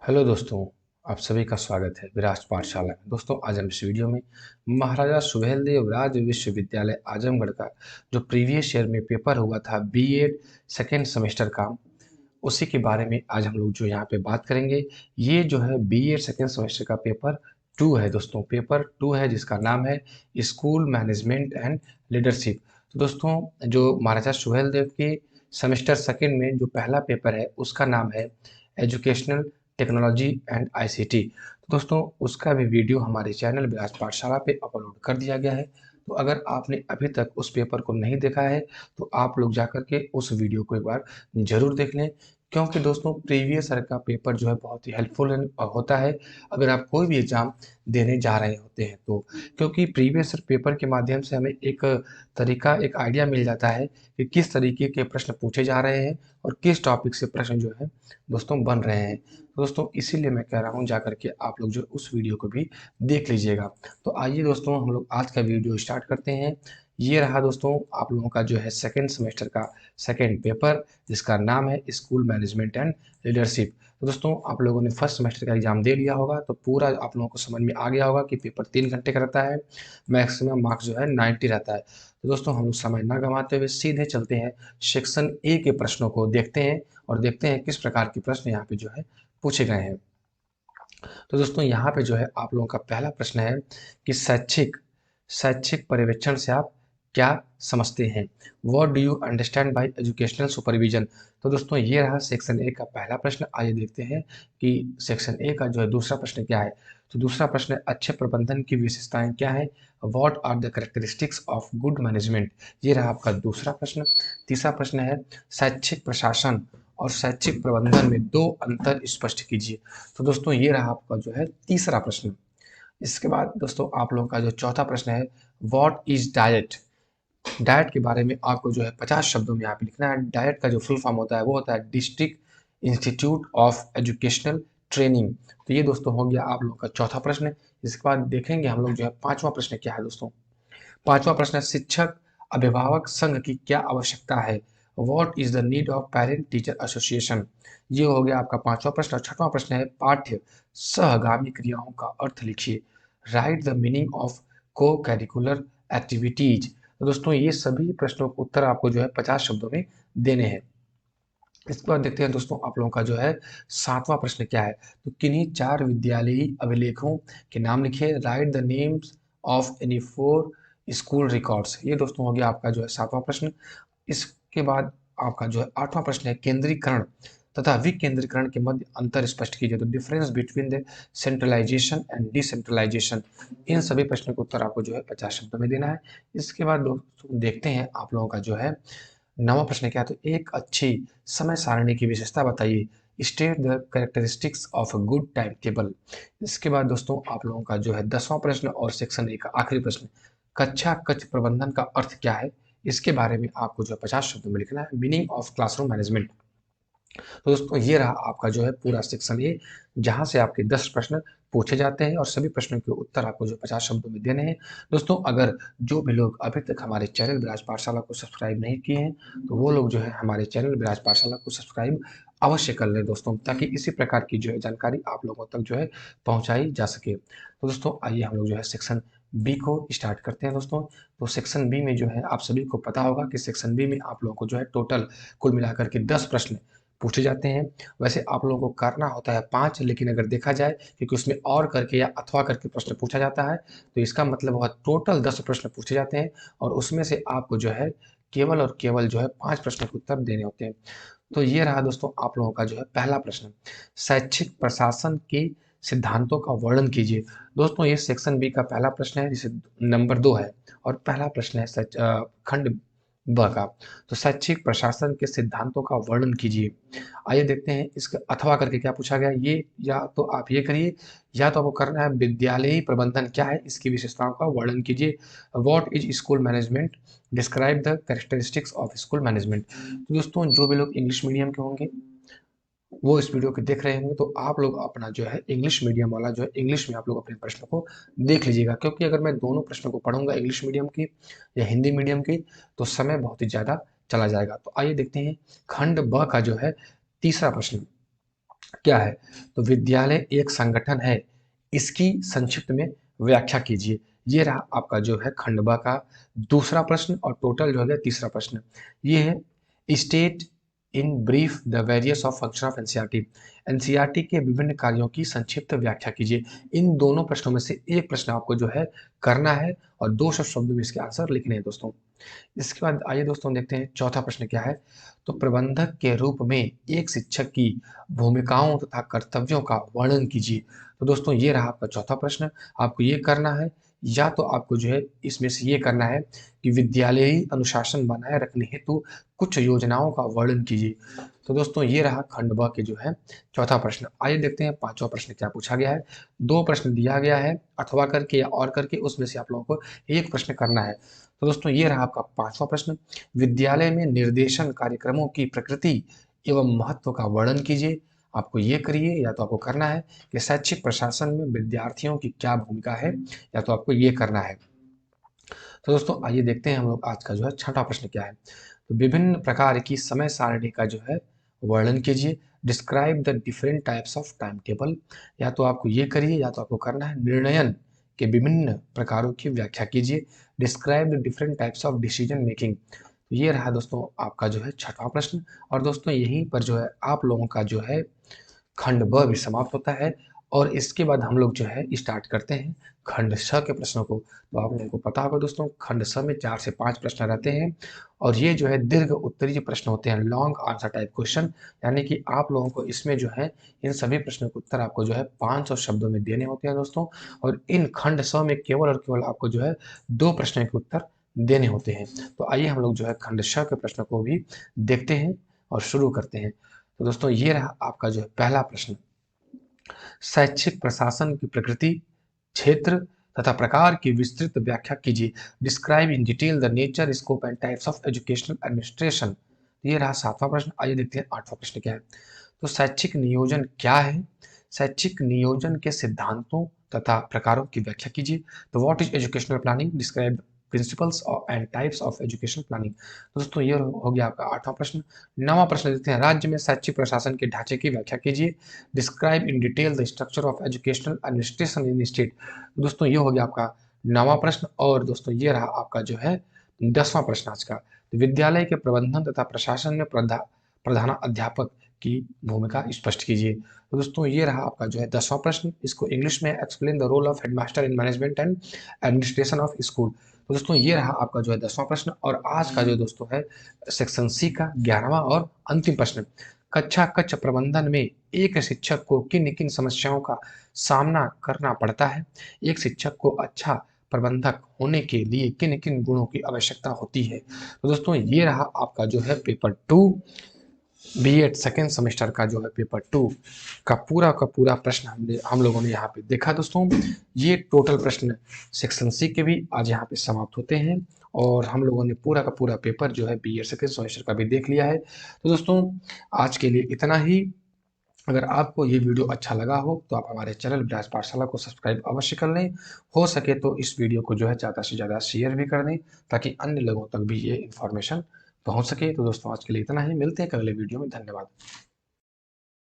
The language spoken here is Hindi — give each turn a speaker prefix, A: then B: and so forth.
A: हेलो दोस्तों, आप सभी का स्वागत है विराज पाठशाला में। दोस्तों, आज हम इस वीडियो में महाराजा सुहेलदेव राज्य विश्वविद्यालय आजमगढ़ का जो प्रीवियस ईयर में पेपर हुआ था बीएड सेकेंड सेमेस्टर का, उसी के बारे में आज हम लोग जो यहाँ पे बात करेंगे। ये जो है बीएड सेकेंड सेमेस्टर का पेपर 2 है दोस्तों। पेपर 2 है जिसका नाम है स्कूल मैनेजमेंट एंड लीडरशिप। तो दोस्तों, जो महाराजा सुहेलदेव के सेमेस्टर सेकेंड में जो पहला पेपर है उसका नाम है एजुकेशनल टेक्नोलॉजी एंड आईसीटी। तो दोस्तों, उसका भी वीडियो हमारे चैनल विराज पाठशाला पे अपलोड कर दिया गया है। तो अगर आपने अभी तक उस पेपर को नहीं देखा है तो आप लोग जाकर के उस वीडियो को एक बार ज़रूर देख लें, क्योंकि दोस्तों प्रीवियस ईयर का पेपर जो है बहुत ही हेल्पफुल होता है अगर आप कोई भी एग्ज़ाम देने जा रहे होते हैं तो। क्योंकि प्रीवियस ईयर पेपर के माध्यम से हमें एक तरीका, एक आइडिया मिल जाता है कि किस तरीके के प्रश्न पूछे जा रहे हैं और किस टॉपिक से प्रश्न जो है दोस्तों बन रहे हैं। तो दोस्तों, इसीलिए मैं कह रहा हूँ जाकर के आप लोग जो उस वीडियो को भी देख लीजिएगा। तो आइए दोस्तों, हम लोग आज का वीडियो स्टार्ट करते हैं। ये रहा दोस्तों आप लोगों का जो है सेकेंड सेमेस्टर का सेकेंड पेपर, जिसका नाम है स्कूल मैनेजमेंट एंड लीडरशिप। तो दोस्तों, आप लोगों ने फर्स्ट सेमेस्टर का एग्जाम दे लिया होगा तो पूरा आप लोगों को समझ में आ गया होगा कि पेपर 3 घंटे का रहता है, मैक्सिमम मार्क्स जो है 90 रहता है। तो दोस्तों, हम लोग समय ना गंवाते हुए सीधे चलते हैं सेक्शन ए के प्रश्नों को देखते हैं और देखते हैं किस प्रकार के प्रश्न यहाँ पे जो है पूछे गए हैं। तो दोस्तों, यहाँ पे जो है आप लोगों का पहला प्रश्न है कि शैक्षिक शैक्षिक पर्यवेक्षण से आप क्या समझते हैं। What do you understand by educational supervision. तो दोस्तों, ये रहा सेक्शन ए का पहला प्रश्न। आइए देखते हैं कि सेक्शन ए का जो है दूसरा प्रश्न क्या है। तो दूसरा प्रश्न है अच्छे प्रबंधन की विशेषताएं क्या है। What are the characteristics of good management. ये रहा आपका दूसरा प्रश्न। तीसरा प्रश्न है शैक्षिक प्रशासन और शैक्षिक प्रबंधन में दो अंतर स्पष्ट कीजिए। तो दोस्तों, ये रहा आपका जो है तीसरा प्रश्न। इसके बाद दोस्तों आप लोगों का जो चौथा प्रश्न है व्हाट इज डाइट। डाइट के बारे में आपको जो है 50 शब्दों में यहाँ पे लिखना है। डाइट का जो फुल फॉर्म होता है वो होता है district institute of educational training. तो ये दोस्तों हो गया आप लोगों का चौथा प्रश्न। इसके बाद देखेंगे हम लोग जो है पांचवा प्रश्न क्या है दोस्तों। पांचवा प्रश्न है शिक्षक अभिभावक संघ की क्या आवश्यकता है। What is the need of parent teacher association. ये हो गया आपका पांचवा प्रश्न। और छठवां प्रश्न है पाठ्य सहगामी क्रियाओं का अर्थ लिखिए। राइट द मीनिंग ऑफ को कैरिकुलर एक्टिविटीज। तो दोस्तों, ये सभी प्रश्नों के उत्तर आपको जो है 50 शब्दों में देने हैं। इसके बाद देखते हैं दोस्तों आप लोगों का जो है सातवां प्रश्न क्या है। तो किन्हीं चार विद्यालयी अभिलेखों के नाम लिखिए। Right the names of any four school records. ये दोस्तों हो गया आपका जो है सातवां प्रश्न। इसके बाद आपका जो है आठवां प्रश्न है केंद्रीकरण तथा विकेंद्रीकरण के मध्य अंतर स्पष्ट कीजिए। तो difference between the centralisation and decentralisation. इन सभी प्रश्नों का उत्तर आपको जो है 50 शब्दों में देना है। इसके बाद दोस्तों देखते हैं आप लोगों का जो है नवा प्रश्न क्या है। तो एक अच्छी समय सारणी की विशेषता बताइए। State the characteristics of a good time table. इसके बाद दोस्तों आप लोगों का जो है 10वां प्रश्न और सेक्शन ए का आखिरी प्रश्न कक्षा कक्ष प्रबंधन का अर्थ क्या है। इसके बारे में आपको जो है 50 शब्दों में लिखना है। Meaning of classroom management. तो दोस्तों, ये रहा आपका जो है पूरा सेक्शन ए, जहां से आपके 10 प्रश्न पूछे जाते हैं और सभी प्रश्नों के उत्तर आपको जो 50 शब्दों में देने हैं। दोस्तों, अगर जो भी लोग अभी तक हमारे चैनल विराज पाठशाला को सब्सक्राइब नहीं किए हैं तो वो लोग जो है हमारे चैनल विराज पाठशाला को सब्सक्राइब अवश्य कर लें दोस्तों, ताकि इसी प्रकार की जो है जानकारी आप लोगों तक जो है पहुंचाई जा सके। तो दोस्तों, आइए हम लोग जो है सेक्शन बी को स्टार्ट करते हैं दोस्तों। तो सेक्शन बी में जो है आप सभी को पता होगा कि सेक्शन बी में आप लोगों को जो है टोटल कुल मिलाकर के 10 प्रश्न पूछे जाते हैं। वैसे आप लोगों को करना होता है 5, लेकिन अगर देखा जाए क्योंकि उसमें और करके या अथवा करके प्रश्न पूछा जाता है तो इसका मतलब वह टोटल 10 प्रश्न पूछे जाते हैं और उसमें से आपको जो है केवल और केवल जो है 5 प्रश्नों के उत्तर देने होते हैं। तो ये रहा दोस्तों आप लोगों का जो है पहला प्रश्न। शैक्षिक प्रशासन के सिद्धांतों का वर्णन कीजिए। दोस्तों, ये सेक्शन बी का पहला प्रश्न है, जिसे नंबर 2 है और पहला प्रश्न है खंड ब का। तो शैक्षिक प्रशासन के सिद्धांतों का वर्णन कीजिए। आइए देखते हैं इसका अथवा करके क्या पूछा गया। ये या तो आप ये करिए या तो आपको करना है विद्यालयी प्रबंधन क्या है इसकी विशेषताओं का वर्णन कीजिए। What is school management. Describe the characteristics of school management. तो दोस्तों, जो भी लोग इंग्लिश मीडियम के होंगे वो इस वीडियो को देख रहे होंगे तो आप लोग अपना जो है इंग्लिश मीडियम वाला जो है इंग्लिश में आप लोग अपने प्रश्नों को देख लीजिएगा, क्योंकि अगर मैं दोनों प्रश्नों को पढ़ूंगा इंग्लिश मीडियम की या हिंदी मीडियम की तो समय बहुत ही ज़्यादा चला जाएगा। तो आइए देखते हैं खंड ब का जो है तीसरा प्रश्न। क्या है? तो विद्यालय एक संगठन है, इसकी संक्षिप्त में व्याख्या कीजिए। ये रहा आपका जो है खंड ब का दूसरा प्रश्न और टोटल जो हो गया तीसरा प्रश्न। ये है state in brief the various of function of NCERT. NCERT के विभिन्न कार्यों की संक्षिप्त व्याख्या कीजिए। इन दोनों प्रश्नों में से एक प्रश्न आपको जो है करना है और 200 शब्दों में इसके आंसर लिखने हैं दोस्तों। इसके बाद आइए दोस्तों देखते हैं चौथा प्रश्न क्या है। तो प्रबंधक के रूप में एक शिक्षक की भूमिकाओं तथा कर्तव्यों का वर्णन कीजिए। तो दोस्तों ये रहा आपका चौथा प्रश्न। आपको ये करना है, या तो आपको जो है इसमें से ये करना है कि विद्यालयी अनुशासन बनाए रखने हेतु कुछ योजनाओं का वर्णन कीजिए। तो दोस्तों ये रहा खंड ब के जो है चौथा प्रश्न। आइए देखते हैं पांचवा प्रश्न क्या पूछा गया है। दो प्रश्न दिया गया है, अथवा करके या और करके, उसमें से आप लोगों को एक प्रश्न करना है। तो दोस्तों ये रहा आपका पांचवा प्रश्न। विद्यालय में निर्देशन कार्यक्रमों की प्रकृति एवं महत्व का वर्णन कीजिए। आपको ये करिए, या तो आपको करना है कि शैक्षिक प्रशासन में विद्यार्थियों की क्या भूमिका है, या तो आपको ये करना है। तो दोस्तों आइए देखते हैं हम लोग आज का जो है छठा प्रश्न क्या है। तो विभिन्न प्रकार की समय सारणी का जो है वर्णन कीजिए। Describe the different types of time table. या तो आपको ये करिए, या तो आपको करना है निर्णयन के विभिन्न प्रकारों की व्याख्या कीजिए। Describe the different types of decision making. ये रहा दोस्तों आपका जो है छठवां प्रश्न। और दोस्तों यहीं पर जो है आप लोगों का जो है खंड ब भी समाप्त होता है। और इसके बाद हम लोग जो है स्टार्ट करते हैं खंड स के प्रश्नों को। तो आप लोगों को पता होगा दोस्तों, खंड स में 4 से 5 प्रश्न रहते हैं और ये जो है दीर्घ उत्तरीय प्रश्न होते हैं, लॉन्ग आंसर टाइप क्वेश्चन। यानी कि आप लोगों को इसमें जो है इन सभी प्रश्नों के उत्तर आपको जो है 500 शब्दों में देने होते हैं दोस्तों। और इन खंड स में केवल और केवल आपको जो है 2 प्रश्नों के उत्तर देने होते हैं। तो आइए हम लोग जो है खंड श के प्रश्न को भी देखते हैं और शुरू करते हैं। तो दोस्तों ये रहा आपका जो है पहला प्रश्न। शैक्षिक प्रशासन की प्रकृति, क्षेत्र तथा प्रकार की विस्तृत व्याख्या कीजिए। Describe in detail the nature, scope and types of educational administration. ये रहा सातवां प्रश्न। आइए देखते हैं आठवां प्रश्न क्या है। तो शैक्षिक नियोजन क्या है? शैक्षिक नियोजन के सिद्धांतों तथा प्रकारों की व्याख्या कीजिए। तो what is educational planning? Describe principles and types of educational planning. दोस्तों ये हो गया आपका आठवां प्रश्न। नवां प्रश्न देते हैं, राज्य में शैक्षिक प्रशासन के ढांचे की व्याख्या कीजिए। Describe in detail the structure of educational administration in state. दोस्तों ये हो गया आपका नवां प्रश्न। और दोस्तों ये रहा आपका जो है 10वां प्रश्न आज का। तो विद्यालय के प्रबंधन तथा प्रशासन में प्रधान अध्यापक की भूमिका स्पष्ट कीजिए। तो दोस्तों ये रहा आपका जो है 10वां प्रश्न। इसको इंग्लिश में explain the role of headmaster in management and administration of school. तो दोस्तों ये रहा आपका जो है 10वां प्रश्न। और आज का जो दोस्तों है सेक्शन सी का 11वां और अंतिम प्रश्न। कक्षा कक्ष प्रबंधन में एक शिक्षक को किन किन समस्याओं का सामना करना पड़ता है? एक शिक्षक को अच्छा प्रबंधक होने के लिए किन किन गुणों की आवश्यकता होती है? तो दोस्तों ये रहा आपका जो है पेपर 2 बीएड सेकेंड सेमेस्टर का जो है पेपर 2 का पूरा प्रश्न हम लोगों ने यहाँ पे देखा दोस्तों। ये टोटल प्रश्न सेक्शन सी के भी आज यहाँ पे समाप्त होते हैं और हम लोगों ने पूरा का पूरा पेपर जो है बीएड सेकेंड सेमेस्टर का भी देख लिया है। तो दोस्तों आज के लिए इतना ही। अगर आपको ये वीडियो अच्छा लगा हो तो आप हमारे चैनल ब्राज पाठशाला को सब्सक्राइब अवश्य कर लें। हो सके तो इस वीडियो को जो है ज़्यादा से ज़्यादा शेयर भी कर दें ताकि अन्य लोगों तक भी ये इन्फॉर्मेशन पहुंच सके। तो दोस्तों आज के लिए इतना ही, मिलते हैं अगले वीडियो में। धन्यवाद।